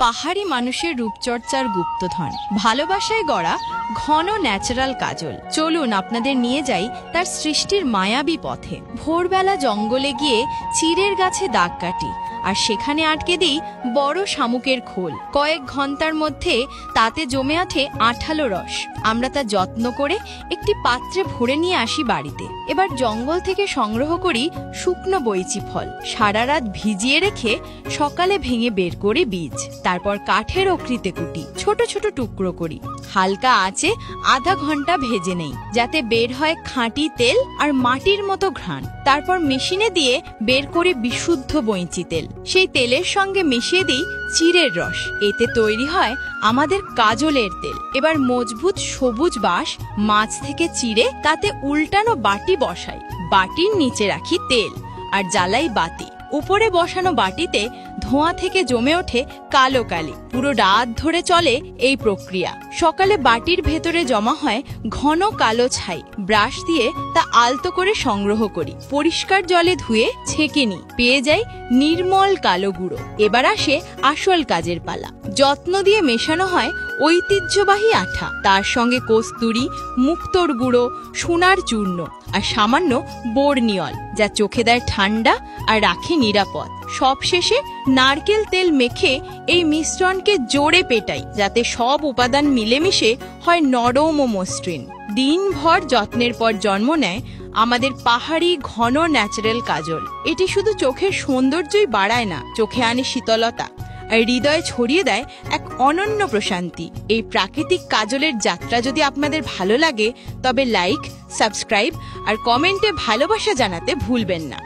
পাহাড়ি মানুষের রূপচর্চার গুপ্তধন, ভালোবাসায় গড়া ঘন ন্যাচারাল কাজল। চলুন আপনাদের নিয়ে যাই তার সৃষ্টির মায়াবী পথে। ভোরবেলা জঙ্গলে গিয়ে চিরের গাছে দাগ কাটি, আর সেখানে আটকে দিই বড় শামুকের খোল। কয়েক ঘন্টার মধ্যে তাতে জমে ওঠে আঠালো রস। আমরা তা যত্ন করে একটি পাত্রে ভরে নিয়ে আসি বাড়িতে। এবার জঙ্গল থেকে সংগ্রহ করি শুকনো বৈচি ফল, সারা রাত ভিজিয়ে রেখে সকালে ভেঙে বের করে বীজ। তারপর কাঠের অকৃতে কুটি ছোট ছোট টুকরো করি, হালকা আঁচে আধা ঘন্টা ভেজে নেই, যাতে বের হয় খাঁটি তেল আর মাটির মতো ঘ্রাণ। তারপর মেশিনে দিয়ে বের করে বিশুদ্ধ বৈচি তেল। সেই তেলের সঙ্গে মিশিয়ে দিই চিরের রস। এতে তৈরি হয় আমাদের কাজলের তেল। এবার মজবুত সবুজ বাঁশ মাছ থেকে চিরে তাতে উল্টানো বাটি বসাই। বাটির নিচে রাখি তেল আর জ্বালাই বাতি। উপরে বসানো বাটিতে ধোঁয়া থেকে জমে ওঠে কালো কালি। পুরো রাত ধরে চলে এই প্রক্রিয়া। সকালে বাটির ভেতরে জমা হয় ঘন কালো ছাই। ব্রাশ দিয়ে তা আলতো করে সংগ্রহ করি, পরিষ্কার জলে ধুয়ে ছেঁকে নিই, পেয়ে যাই নির্মল কালো গুঁড়ো। এবার আসে আসল কাজের পালা। যত্ন দিয়ে মেশানো হয় ঐতিহ্যবাহী আঠা, তার সঙ্গে কস্তুরি, মুক্তোর গুঁড়ো, সোনার চূর্ণ আর সামান্য বোরনিয়ল, যা চোখে দেয় ঠান্ডা আর রাখে নিরাপদ। সবশেষে নারকেল তেল মেখে এই মিশ্রণকে জোরে পেটাই, যাতে সব উপাদান মিলেমিশে হয় নরম ও মসৃণ। দিনভর যত্নের পর জন্ম নেয় আমাদের পাহাড়ি ঘন ন্যাচারাল কাজল। এটি শুধু চোখের সৌন্দর্যই বাড়ায় না, চোখে আনে শীতলতা আর হৃদয়ে ছড়িয়ে দেয় এক অনন্য প্রশান্তি। এই প্রাকৃতিক কাজলের যাত্রা যদি আপনাদের ভালো লাগে, তবে লাইক, সাবস্ক্রাইব আর কমেন্টে ভালোবাসা জানাতে ভুলবেন না।